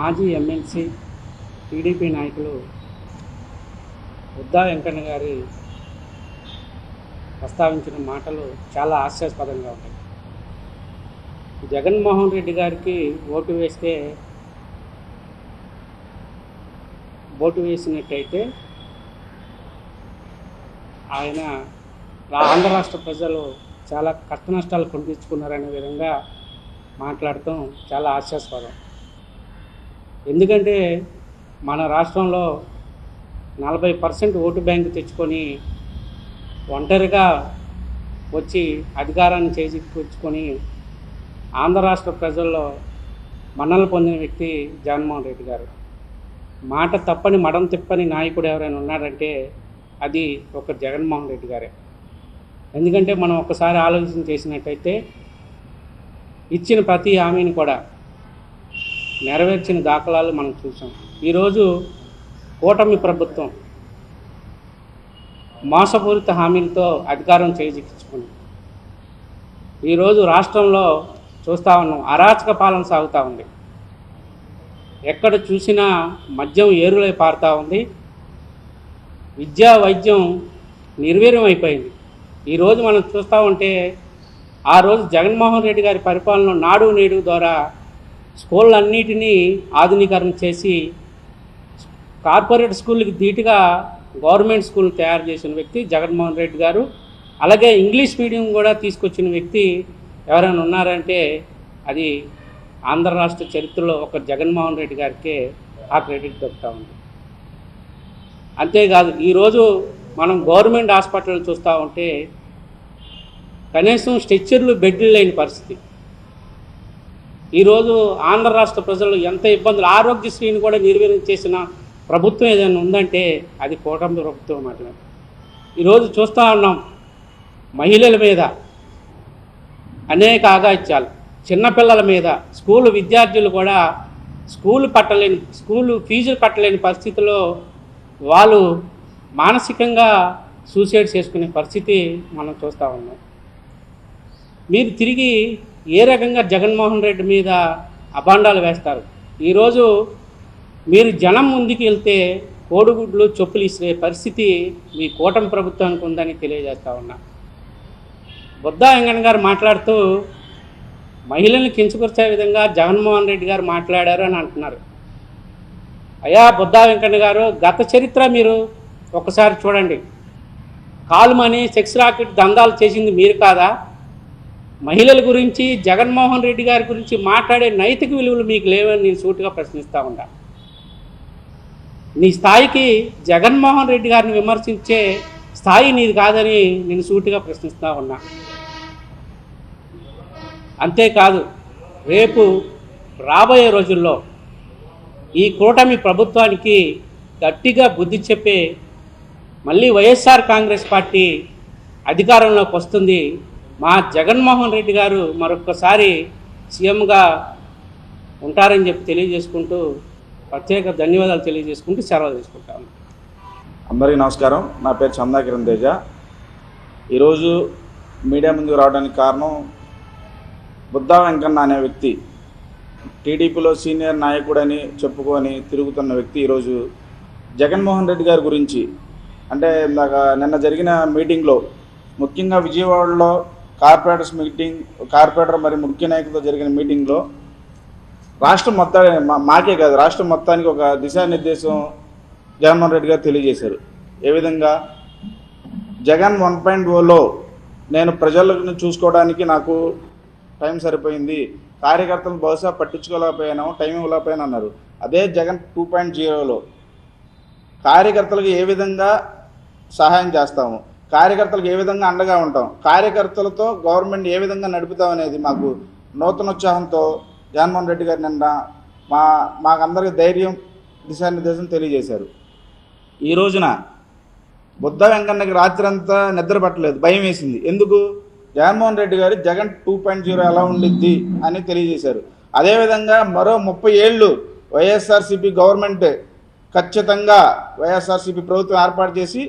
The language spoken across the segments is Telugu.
మాజీ ఎమ్మెల్సీ టీడీపీ నాయకులు బుద్దా వెంకన్న గారి ప్రస్తావించిన మాటలు చాలా హాస్యాస్పదంగా ఉంటాయి. జగన్మోహన్ రెడ్డి గారికి ఓటు వేసినట్టయితే ఆయన ఆంధ్ర రాష్ట్ర ప్రజలు చాలా కష్ట నష్టాలు కొనిపించుకున్నారనే విధంగా మాట్లాడటం చాలా హాస్యాస్పదం. ఎందుకంటే మన రాష్ట్రంలో 40% ఓటు బ్యాంకు తెచ్చుకొని ఒంటరిగా వచ్చి అధికారాన్ని చేజిక్కించుకొని ఆంధ్ర రాష్ట్ర ప్రజల్లో మన్నలు పొందిన వ్యక్తి జగన్మోహన్ రెడ్డి గారు. మాట తప్పని మడం తిప్పని నాయకుడు ఎవరైనా ఉన్నారంటే అది ఒక జగన్మోహన్ రెడ్డి గారే. ఎందుకంటే మనం ఒకసారి ఆలోచన చేసినట్టయితే ఇచ్చిన ప్రతి హామీని కూడా నెరవేర్చిన దాఖలాలు మనం చూసాం. ఈరోజు కూటమి ప్రభుత్వం మోసపూరిత హామీలతో అధికారం చేజిక్కించుకుంది. ఈరోజు రాష్ట్రంలో చూస్తూ ఉన్నాం, అరాచక పాలన సాగుతూ ఉంది. ఎక్కడ చూసినా మద్యం ఏరులై పారుతూ ఉంది. విద్యా వైద్యం నిర్వీర్యం అయిపోయింది. ఈరోజు మనం చూస్తూ ఉంటే ఆ రోజు జగన్మోహన్ రెడ్డి గారి పరిపాలనలో నాడు నేడు ద్వారా స్కూళ్ళన్నిటినీ ఆధునీకరణ చేసి కార్పొరేట్ స్కూళ్ళకి ధీటుగా గవర్నమెంట్ స్కూల్ తయారు చేసిన వ్యక్తి జగన్మోహన్ రెడ్డి గారు. అలాగే ఇంగ్లీష్ మీడియం కూడా తీసుకొచ్చిన వ్యక్తి ఎవరైనా ఉన్నారంటే అది ఆంధ్ర రాష్ట్ర చరిత్రలో ఒక జగన్మోహన్ రెడ్డి గారికే ఆ క్రెడిట్ దొరుకుతూ ఉంది. అంతేకాదు ఈరోజు మనం గవర్నమెంట్ హాస్పిటల్ చూస్తూ ఉంటే కనీసం స్ట్రెచ్చర్లు బెడ్లు లేని పరిస్థితి. ఈరోజు ఆంధ్ర రాష్ట్ర ప్రజలు ఎంత ఇబ్బందులు, ఆరోగ్యశ్రీని కూడా నిర్వీర్యం చేసిన ప్రభుత్వం ఏదైనా ఉందంటే అది కూటమి ప్రభుత్వం మాత్రమే. ఈరోజు చూస్తూ ఉన్నాం, మహిళల మీద అనేక అఘాయిత్యాలు, చిన్నపిల్లల మీద, స్కూలు విద్యార్థులు కూడా స్కూలు ఫీజులు కట్టలేని పరిస్థితిలో వాళ్ళు మానసికంగా సూసైడ్ చేసుకునే పరిస్థితి మనం చూస్తూ ఉన్నాం. మీరు తిరిగి ఏ రకంగా జగన్మోహన్ రెడ్డి మీద అభాండాలు వేస్తారు? ఈరోజు మీరు జనం ముందుకు వెళ్తే కోడిగుడ్లు చొప్పులు ఇసే పరిస్థితి మీ కూటమి ప్రభుత్వానికి ఉందని తెలియజేస్తూ ఉన్నా. బుద్దా వెంకన్న గారు మాట్లాడుతూ మహిళల్ని కించపరిచే విధంగా జగన్మోహన్ రెడ్డి గారు మాట్లాడారు అని అంటున్నారు. అయ్యా బుద్దా వెంకన్న గారు, గత చరిత్ర మీరు ఒకసారి చూడండి. కాలుమని సెక్స్ రాకెట్ దందాలు చేసింది మీరు కాదా? మహిళల గురించి జగన్మోహన్ రెడ్డి గారి గురించి మాట్లాడే నైతిక విలువలు మీకు లేవని నేను సూటిగా ప్రశ్నిస్తూ ఉంటా. నీ స్థాయికి జగన్మోహన్ రెడ్డి గారిని విమర్శించే స్థాయి నీది కాదని నేను సూటిగా ప్రశ్నిస్తూ ఉన్నా. అంతేకాదు, రేపు రాబోయే రోజుల్లో ఈ కూటమి ప్రభుత్వానికి గట్టిగా బుద్ధి చెప్పే మళ్ళీ వైఎస్ఆర్ కాంగ్రెస్ పార్టీ అధికారంలోకి వస్తుంది. మా జగన్మోహన్ రెడ్డి గారు మరొకసారి సీఎంగా ఉంటారని చెప్పి తెలియజేసుకుంటూ ప్రత్యేక ధన్యవాదాలు తెలియజేసుకుంటూ సెలవు తీసుకుంటాను. అందరికీ నమస్కారం. నా పేరు చందాకిరణ్ తేజ. ఈరోజు మీడియా ముందుకు రావడానికి కారణం, బుద్దా వెంకన్న అనే వ్యక్తి టీడీపీలో సీనియర్ నాయకుడని చెప్పుకొని తిరుగుతున్న వ్యక్తి ఈరోజు జగన్మోహన్ రెడ్డి గారి గురించి, అంటే నిన్న జరిగిన మీటింగ్లో, ముఖ్యంగా విజయవాడలో కార్పొరేటర్ మరి ముఖ్య నాయకులతో జరిగిన మీటింగ్లో రాష్ట్రం మొత్తానికి, మాకే కాదు రాష్ట్రం మొత్తానికి ఒక దిశానిర్దేశం జగన్మోహన్ రెడ్డి గారు తెలియజేశారు. ఏ విధంగా జగన్ 1.0లో నేను ప్రజలను చూసుకోవడానికి నాకు టైం సరిపోయింది, కార్యకర్తలు బహుశా పట్టించుకోలేకపోయాను, టైం ఇవ్వలేకపోయాను అన్నారు. అదే జగన్ 2.0లో కార్యకర్తలకు ఏ విధంగా సహాయం చేస్తాము, కార్యకర్తలకు ఏ విధంగా అండగా ఉంటాం, కార్యకర్తలతో గవర్నమెంట్ ఏ విధంగా నడుపుతాం అనేది మాకు నూతనోత్సాహంతో జగన్మోహన్ రెడ్డి గారు నిన్న మాకందరికి ధైర్యం, దిశానిర్దేశం తెలియజేశారు. ఈ రోజున బుద్దా వెంకన్నకి రాత్రి అంతా నిద్ర పట్టలేదు, భయం వేసింది. ఎందుకు? జగన్మోహన్ రెడ్డి గారు జగన్ 2.0 ఎలా ఉండిద్ది అని తెలియజేశారు. అదేవిధంగా మరో 30 ఏళ్ళు వైఎస్ఆర్సీపీ గవర్నమెంట్ ఖచ్చితంగా వైఎస్ఆర్సీపీ ప్రభుత్వం ఏర్పాటు చేసి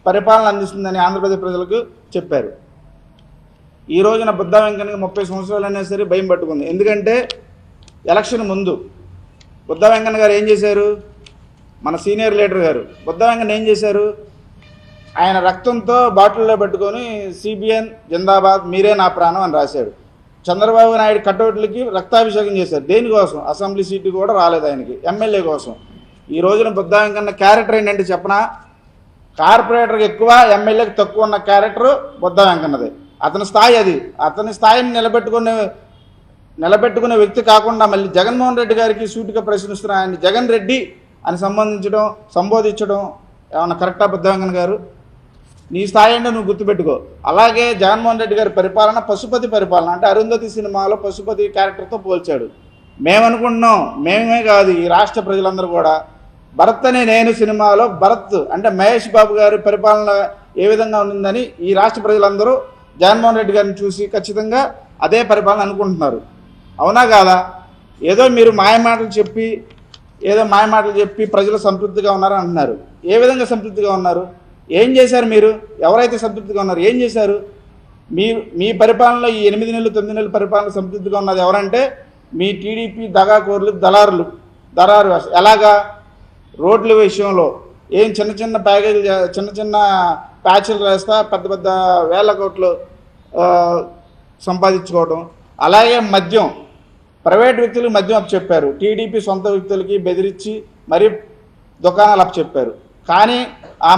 పరిపాలన అందిస్తుందని ఆంధ్రప్రదేశ్ ప్రజలకు చెప్పారు. ఈ రోజున బుద్దా వెంకన్నకి 30 సంవత్సరాలు అయినా సరే భయం పట్టుకుంది. ఎందుకంటే ఎలక్షన్ ముందు బుద్ధ వెంకన్న గారు ఏం చేశారు? మన సీనియర్ లీడర్ గారు బుద్ధ వెంకన్న ఏం చేశారు? ఆయన రక్తంతో బాటిల్లో పెట్టుకొని సిబిఎన్ జిందాబాద్ మీరే నా ప్రాణం అని రాశాడు. చంద్రబాబు నాయుడు కటౌట్లకి రక్తాభిషేకం చేశారు. దేనికోసం? అసెంబ్లీ సీటు కూడా రాలేదు ఆయనకి, ఎమ్మెల్యే కోసం. ఈ రోజున బుద్ధ వెంకన్న క్యారెక్టర్ ఏంటంటే చెప్పనా, కార్పొరేటర్కి ఎక్కువ, ఎమ్మెల్యేకి తక్కువ ఉన్న క్యారెక్టర్ బుద్ధ వెంకన్నది. అతని స్థాయి అది. అతని స్థాయిని నిలబెట్టుకునే వ్యక్తి కాకుండా మళ్ళీ జగన్మోహన్ రెడ్డి గారికి సూటిగా ప్రశ్నిస్తున్న ఆయన జగన్ రెడ్డి అని సంబోధించడం ఏమన్నా కరెక్టా బుద్ధ వెంకన్న గారు? నీ స్థాయి అంటే నువ్వు గుర్తుపెట్టుకో. అలాగే జగన్మోహన్ రెడ్డి గారి పరిపాలన పశుపతి పరిపాలన, అంటే అరుంధతి సినిమాలో పశుపతి క్యారెక్టర్తో పోల్చాడు. మేమనుకుంటున్నాం, మేమే కాదు ఈ రాష్ట్ర ప్రజలందరూ కూడా, భరత్ అనే నేను సినిమాలో భరత్ అంటే మహేష్ బాబు గారి పరిపాలన ఏ విధంగా ఉందని ఈ రాష్ట్ర ప్రజలందరూ జగన్మోహన్ రెడ్డి గారిని చూసి ఖచ్చితంగా అదే పరిపాలన అనుకుంటున్నారు. అవునా కాదా? ఏదో మీరు మాయమాటలు చెప్పి ప్రజలు సంతృప్తిగా ఉన్నారని అంటున్నారు. ఏ విధంగా సంతృప్తిగా ఉన్నారు? ఏం చేశారు మీరు? ఎవరైతే సంతృప్తిగా ఉన్నారు ఏం చేశారు? మీ పరిపాలనలో ఈ 8 నెలలు 9 నెలల పరిపాలన సంతృప్తిగా ఉన్నది ఎవరంటే మీ టీడీపీ దగాకోరులు, దళారు. ఎలాగా? రోడ్ల విషయంలో ఏం చిన్న ప్యాకేజీలు, చిన్న ప్యాచ్లు వేస్తా పెద్ద వేల కోట్లు సంపాదించుకోవడం. అలాగే మద్యం, ప్రైవేట్ వ్యక్తులకు మద్యం అప్పచెప్పారు. టీడీపీ సొంత వ్యక్తులకి బెదిరించి మరీ దుకాణాలు అప్పచెప్పారు. కానీ ఆ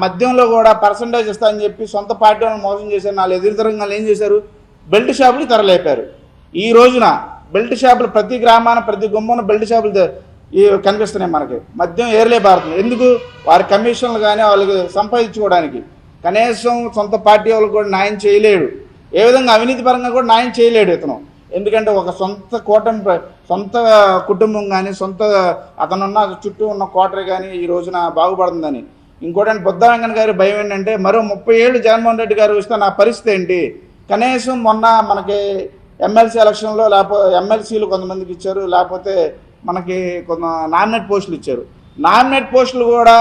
మద్యంలో కూడా పర్సంటేజ్ ఇస్తారని చెప్పి సొంత పార్టీ వాళ్ళని మోసం చేశారు. 4 ఎదురుతరంగాలు ఏం చేశారు? బెల్ట్ షాపులు తెరలేపారు. ఈ రోజున బెల్ట్ షాపులు ప్రతి గ్రామాన ప్రతి గుమ్మన బెల్ట్ షాపులు కనిపిస్తున్నాయి. మనకి మద్యం ఏర్లే పారుతుంది. ఎందుకు? వారి కమిషన్లు కానీ వాళ్ళకి సంపాదించుకోవడానికి. కనీసం సొంత పార్టీ వాళ్ళకి కూడా న్యాయం చేయలేడు. ఏ విధంగా అవినీతి పరంగా కూడా న్యాయం చేయలేడు ఇతను. ఎందుకంటే ఒక సొంత కుటుంబం కానీ అతనున్న చుట్టూ ఉన్న కోటరీ కానీ ఈ రోజున బాగుపడుతుందని. ఇంకోటి బుద్ధ వెంకన్న గారి భయం ఏంటంటే మరో 30 ఏళ్ళు జగన్మోహన్ రెడ్డి గారు వస్తే నా పరిస్థితి ఏంటి? కనీసం మొన్న మనకి ఎమ్మెల్సీ ఎలక్షన్లో లేకపోతే ఎమ్మెల్సీలు కొంతమందికి ఇచ్చారు, లేకపోతే మనకి కొంత నామినేట్ పోస్టులు ఇచ్చారు. నామినేట్ పోస్టులు కూడా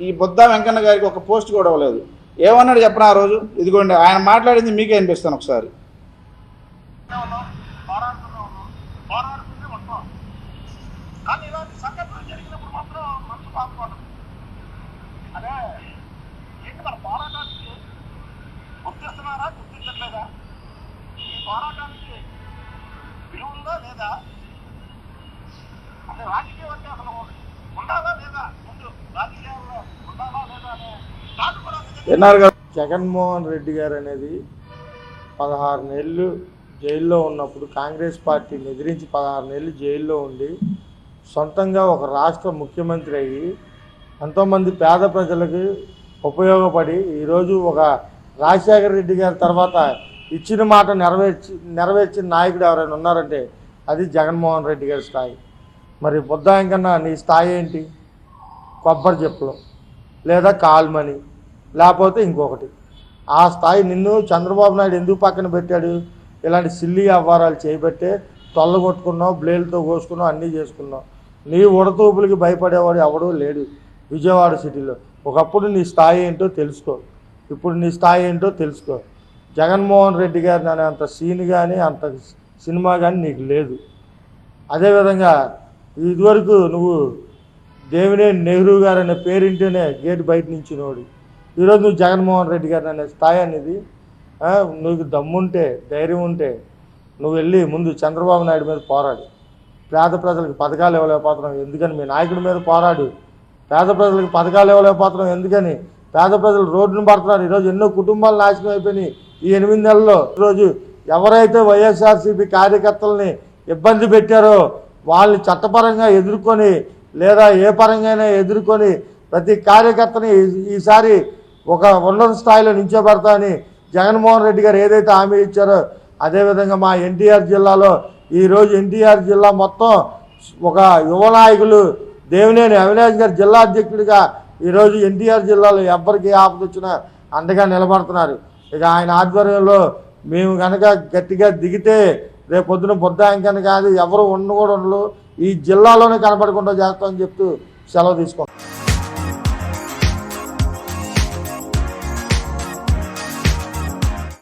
ఈ బుద్ధ వెంకన్న గారికి ఒక పోస్ట్ కూడా ఇవ్వలేదు. ఏమన్నాడు చెప్పిన ఆ రోజు? ఇదిగోండి ఆయన మాట్లాడింది మీకే అనిపిస్తాను ఒకసారి. కానీ ఇలాంటి సంఘటనలు జరిగినప్పుడు మాత్రం మనసు బాధపడదు. అదే ఏంటి మన పోరాటానికి గుర్తిస్తున్నారా, గుర్తించట్లేదా? ఈ పోరాటానికి విలువ ఉందా లేదా? అంటే రాజకీయం అంటే అసలు ఉండాలా లేదా? ముందు రాజకీయాల్లో ఉండాలా లేదా అనే దాన్ని కూడా విన్నారు కదా. జగన్మోహన్ రెడ్డి గారు అనేది 16 నెలలు జైల్లో ఉన్నప్పుడు కాంగ్రెస్ పార్టీని ఎదిరించి 16 నెలలు జైల్లో ఉండి సొంతంగా ఒక రాష్ట్ర ముఖ్యమంత్రి అయ్యి ఎంతోమంది పేద ప్రజలకు ఉపయోగపడి ఈరోజు ఒక రాజశేఖర రెడ్డి గారి తర్వాత ఇచ్చిన మాట నెరవేర్చిన నాయకుడు ఎవరైనా ఉన్నారంటే అది జగన్మోహన్ రెడ్డి గారి స్థాయి. మరి బుద్ధ వెంకన్న నీ స్థాయి ఏంటి? కొబ్బరి చెప్పులు లేదా కాల్మని లేకపోతే ఇంకొకటి. ఆ స్థాయి నిన్ను చంద్రబాబు నాయుడు ఎందుకు పక్కన పెట్టాడు? ఇలాంటి సిల్లీ వ్యవహారాలు చేయబట్టే తొల్లగొట్టుకున్నావు, బ్లేడ్తో కోసుకున్నావు, అన్నీ చేసుకున్నావు. నీ ఉడతూపులకి భయపడేవాడు ఎవడూ లేడు విజయవాడ సిటీలో. ఒకప్పుడు నీ స్థాయి ఏంటో తెలుసుకో, ఇప్పుడు నీ స్థాయి ఏంటో తెలుసుకో. జగన్మోహన్ రెడ్డి గారిని అనే అంత సీన్ కానీ అంత సినిమా కానీ నీకు లేదు. అదేవిధంగా ఇదివరకు నువ్వు దేవినేని నెహ్రూ గారు అనే పేరింటేనే గేటు బయట నుంచి నోడు. ఈరోజు నువ్వు జగన్మోహన్ రెడ్డి గారిని అనే స్థాయి అనేది నువ్వు దమ్ముంటే ధైర్యం ఉంటే నువ్వు వెళ్ళి ముందు చంద్రబాబు నాయుడు మీద పోరాడు. పేద ప్రజలకు పథకాలు ఇవ్వలేకపోతున్నాం ఎందుకని మీ నాయకుడి మీద పోరాడు. పేద ప్రజలకు పథకాలు ఇవ్వలేకపోతున్నాం ఎందుకని పేద ప్రజలు రోడ్డును పడుతున్నారు. ఈరోజు ఎన్నో కుటుంబాలు నాశనం అయిపోయినాయి ఈ 8 నెలల్లో. ఈరోజు ఎవరైతే వైఎస్ఆర్సీపీ కార్యకర్తలని ఇబ్బంది పెట్టారో వాళ్ళని చట్టపరంగా ఎదుర్కొని లేదా ఏ పరంగా ఎదుర్కొని ప్రతి కార్యకర్తని ఈసారి ఒక ఉన్నత స్థాయిలో నిల్చోబెడతా అని జగన్మోహన్ రెడ్డి గారు ఏదైతే హామీ ఇచ్చారో అదేవిధంగా మా ఎన్టీఆర్ జిల్లాలో ఈరోజు ఎన్టీఆర్ జిల్లా మొత్తం ఒక యువ నాయకులు దేవినేని అవినాష్ గారు జిల్లా అధ్యక్షుడిగా ఈరోజు ఎన్టీఆర్ జిల్లాలో ఎవరికి ఆపద వచ్చినా అండగా నిలబడుతున్నారు. ఇక ఆయన ఆధ్వర్యంలో మేము కనుక గట్టిగా దిగితే రేపు పొద్దున బుద్ధ వెంకన్న కాదు ఎవరు ఉండకూడదు ఈ జిల్లాలోనే కనపడకుండా చేస్తామని చెప్తూ సెలవు తీసుకుంటాం.